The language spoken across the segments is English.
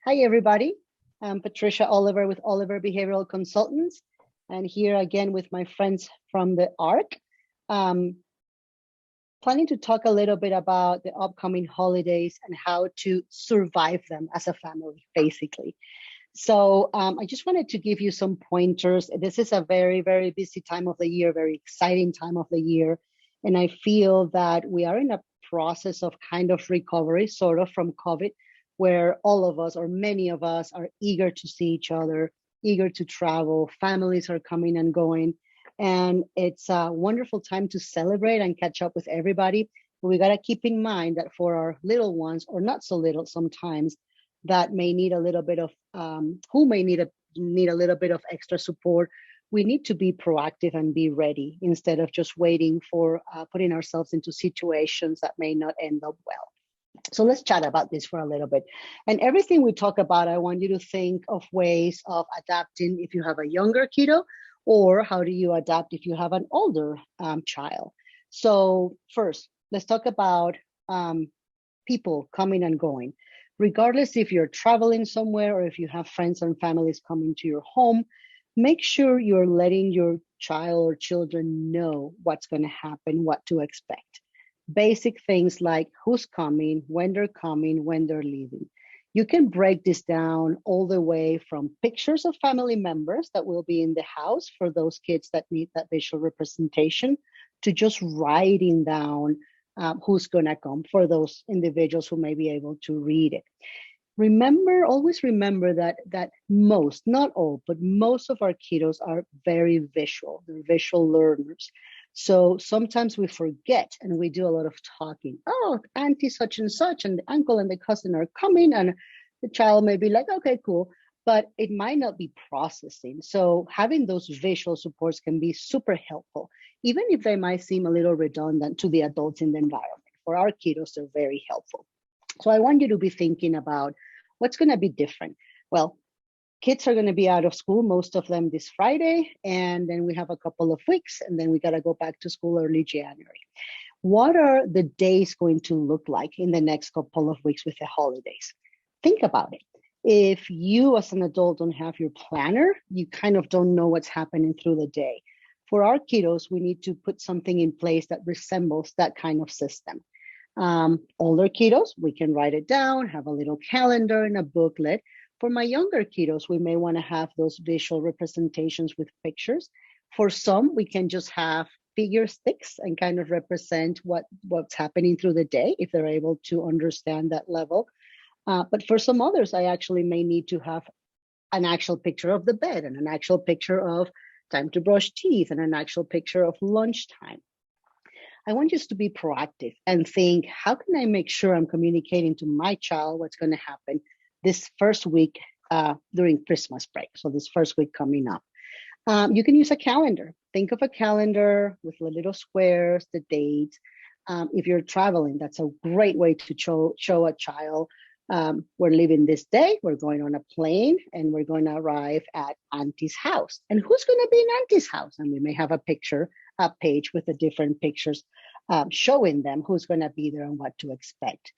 Hi, everybody. I'm Patricia Oliver with Oliver Behavioral Consultants, and here again with my friends from the ARC. Planning to talk a little bit about the upcoming holidays and how to survive them as a family, basically. So I just wanted to give you some pointers. This is a very, very busy time of the year, very exciting time of the year. And I feel that we are in a process of kind of recovery, sort of from COVID, where all of us or many of us are eager to see each other, eager to travel. Families are coming and going. And it's a wonderful time to celebrate and catch up with everybody. But we got to keep in mind that for our little ones, or not so little sometimes, that may need a little bit of who may need a little bit of extra support. We need to be proactive and be ready instead of just waiting for putting ourselves into situations that may not end up well. So let's chat about this for a little bit. And everything we talk about, I want you to think of ways of adapting if you have a younger kiddo, or how do you adapt if you have an older child. So first, let's talk about people coming and going. Regardless if you're traveling somewhere or if you have friends and families coming to your home, make sure you're letting your child or children know what's going to happen, what to expect. Basic things like who's coming, when they're leaving. You can break this down all the way from pictures of family members that will be in the house for those kids that need that visual representation, to just writing down who's going to come for those individuals who may be able to read it. Always remember that most, not all, but most of our kiddos are very visual. They're visual learners. So sometimes we forget and we do a lot of talking. Oh, auntie such and such and the uncle and the cousin are coming, and the child may be like, okay, cool, but it might not be processing. So having those visual supports can be super helpful, even if they might seem a little redundant to the adults in the environment. For our kiddos, they're very helpful. So I want you to be thinking about what's going to be different. Well, kids are going to be out of school, most of them this Friday, and then we have a couple of weeks, and then we got to go back to school early January. What are the days going to look like in the next couple of weeks with the holidays? Think about it. If you as an adult don't have your planner, you kind of don't know what's happening through the day. For our kiddos, we need to put something in place that resembles that kind of system. Older kiddos, we can write it down, have a little calendar and a booklet. For my younger kiddos, we may want to have those visual representations with pictures. For some, we can just have figure sticks and kind of represent what's happening through the day if they're able to understand that level. But for some others, I actually may need to have an actual picture of the bed and an actual picture of time to brush teeth and an actual picture of lunchtime. I want you to be proactive and think, how can I make sure I'm communicating to my child what's going to happen this first week during Christmas break? So this first week coming up. You can use a calendar. Think of a calendar with the little squares, the dates. If you're traveling, that's a great way to show a child, we're leaving this day, we're going on a plane, and we're going to arrive at auntie's house. And who's going to be in auntie's house? And we may have a page with the different pictures showing them who's going to be there and what to expect.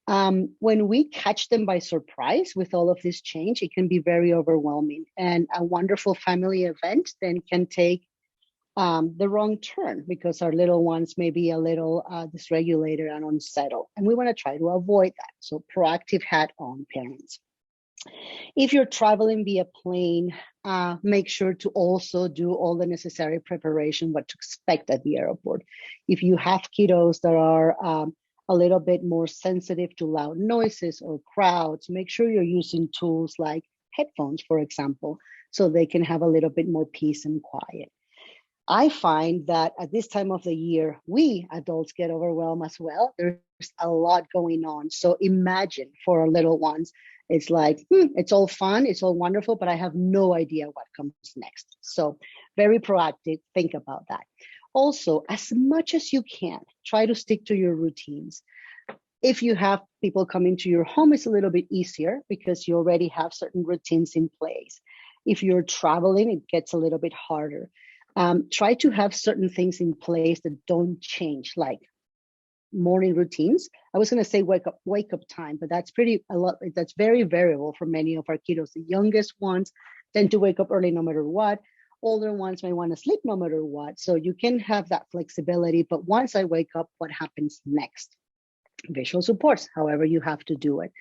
When we catch them by surprise with all of this change, it can be very overwhelming, and a wonderful family event then can take the wrong turn because our little ones may be a little dysregulated and unsettled, and we want to try to avoid that. So proactive hat on, parents. If you're traveling via plane, make sure to also do all the necessary preparation, what to expect at the airport. If you have kiddos that are a little bit more sensitive to loud noises or crowds, make sure you're using tools like headphones, for example, so they can have a little bit more peace and quiet. I find that at this time of the year, we adults get overwhelmed as well. There's a lot going on. So imagine for our little ones, it's like, it's all fun, it's all wonderful, but I have no idea what comes next. So very proactive, think about that. Also, as much as you can, try to stick to your routines. If you have people coming to your home, it's a little bit easier because you already have certain routines in place. If you're traveling, it gets a little bit harder. Try to have certain things in place that don't change, like morning routines. I was going to say wake up time, but that's that's very variable for many of our kiddos. The youngest ones tend to wake up early no matter what. Older ones may want to sleep no matter what. So you can have that flexibility. But once I wake up, what happens next? Visual supports, however you have to do it.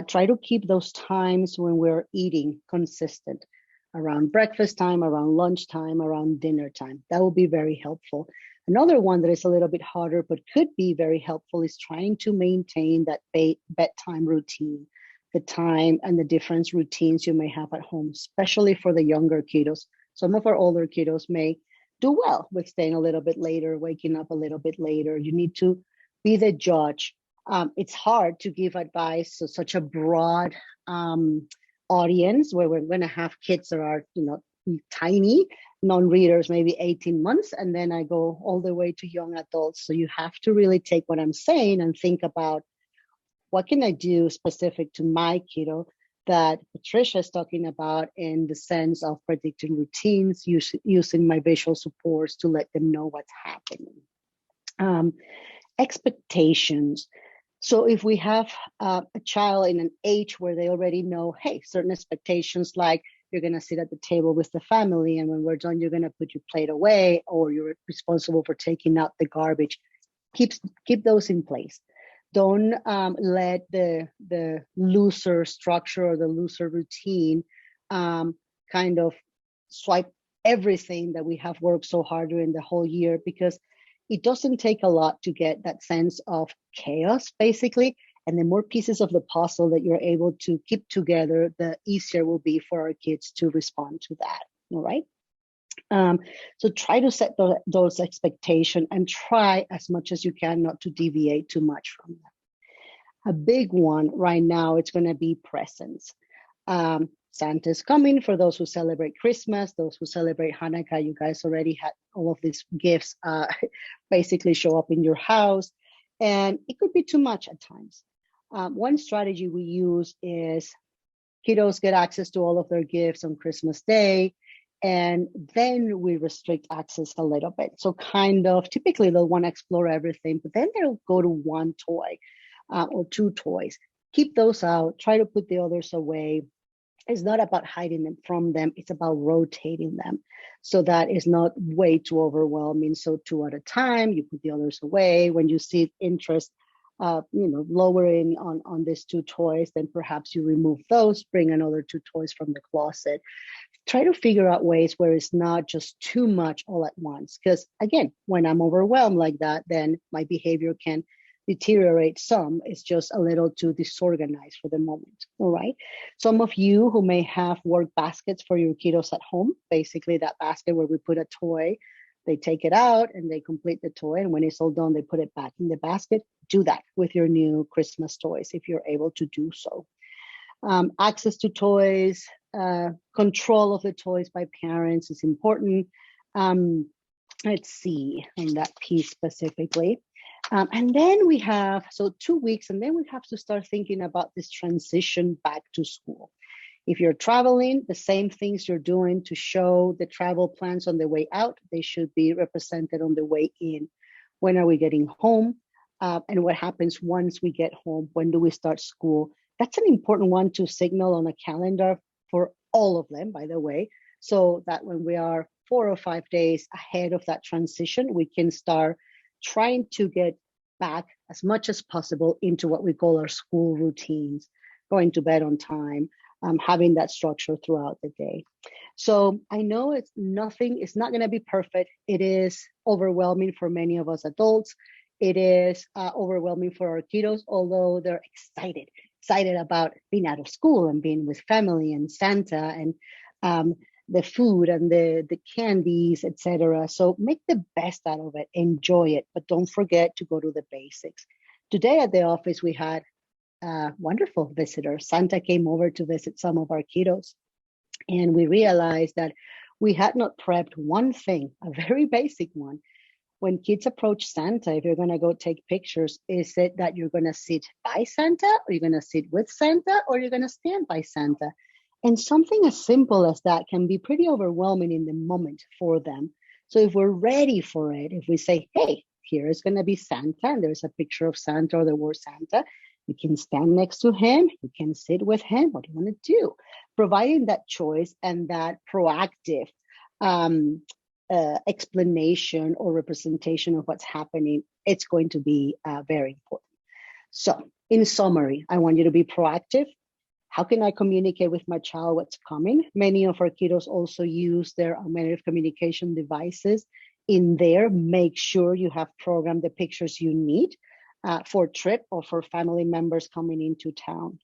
Try to keep those times when we're eating consistent, around breakfast time, around lunchtime, around dinner time. That will be very helpful. Another one that is a little bit harder, but could be very helpful, is trying to maintain that bedtime routine, the time and the different routines you may have at home, especially for the younger kiddos. Some of our older kiddos may do well with staying a little bit later, waking up a little bit later. You need to be the judge. It's hard to give advice to such a broad audience where we're going to have kids that are, tiny non-readers, maybe 18 months, and then I go all the way to young adults. So you have to really take what I'm saying and think about, what can I do specific to my kiddo that Patricia is talking about, in the sense of predicting routines, using my visual supports to let them know what's happening. Expectations. So if we have a child in an age where they already know, hey, certain expectations, like you're going to sit at the table with the family, and when we're done, you're going to put your plate away, or you're responsible for taking out the garbage. Keep those in place. Don't let the looser structure or the looser routine kind of swipe everything that we have worked so hard during the whole year, because it doesn't take a lot to get that sense of chaos, basically. And the more pieces of the puzzle that you're able to keep together, the easier it will be for our kids to respond to that. All right. So try to set those expectations and try as much as you can not to deviate too much from them. A big one right now, it's going to be presents. Santa's coming for those who celebrate Christmas, those who celebrate Hanukkah. You guys already had all of these gifts basically show up in your house, and it could be too much at times. One strategy we use is kiddos get access to all of their gifts on Christmas Day, and then we restrict access a little bit. So kind of typically they'll want to explore everything, but then they'll go to one toy or two toys. Keep those out, try to put the others away. It's not about hiding them from them, it's about rotating them. So that is not way too overwhelming. So 2 at a time, you put the others away. When you see interest lowering on these 2 toys, then perhaps you remove those, bring another 2 toys from the closet. Try to figure out ways where it's not just too much all at once. Because again, when I'm overwhelmed like that, then my behavior can deteriorate some. It's just a little too disorganized for the moment. All right. Some of you who may have work baskets for your kiddos at home, basically that basket where we put a toy, they take it out and they complete the toy. And when it's all done, they put it back in the basket. Do that with your new Christmas toys if you're able to do so. Access to toys, control of the toys by parents is important. Let's see on that piece specifically. And then we have, 2 weeks, and then we have to start thinking about this transition back to school. If you're traveling, the same things you're doing to show the travel plans on the way out, they should be represented on the way in. When are we getting home? And what happens once we get home? When do we start school? That's an important one to signal on a calendar for all of them, by the way, so that when we are 4 or 5 days ahead of that transition, we can start trying to get back as much as possible into what we call our school routines, going to bed on time, having that structure throughout the day. So I know it's not going to be perfect. It is overwhelming for many of us adults. It is overwhelming for our kiddos, although they're excited about being out of school and being with family and Santa and the food and the candies, etc. So make the best out of it, enjoy it, but don't forget to go to the basics. Today at the office, we had a wonderful visitor. Santa came over to visit some of our kiddos, and we realized that we had not prepped one thing, a very basic one. When kids approach Santa, if you're going to go take pictures, is it that you're going to sit by Santa, or you're going to sit with Santa, or you're going to stand by Santa? And something as simple as that can be pretty overwhelming in the moment for them. So if we're ready for it, if we say, hey, here is going to be Santa, and there's a picture of Santa or the word Santa. You can stand next to him. You can sit with him. What do you want to do? Providing that choice and that proactive explanation or representation of what's happening, it's going to be very important. So in summary, I want you to be proactive. How can I communicate with my child what's coming? Many of our kiddos also use their augmentative communication devices in there. Make sure you have programmed the pictures you need for trip or for family members coming into town.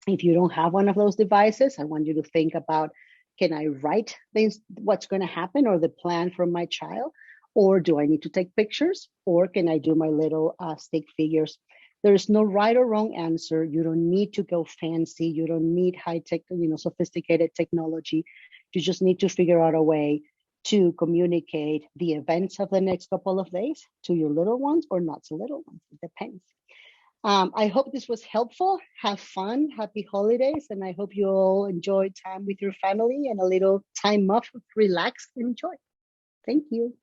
If you don't have one of those devices, I want you to think about, can I write things, what's going to happen or the plan for my child? Or do I need to take pictures? Or can I do my little stick figures? There's no right or wrong answer. You don't need to go fancy. You don't need high-tech, sophisticated technology. You just need to figure out a way to communicate the events of the next couple of days to your little ones or not so little ones. It depends. I hope this was helpful. Have fun. Happy holidays. And I hope you all enjoy time with your family and a little time off, relax, and enjoy. Thank you.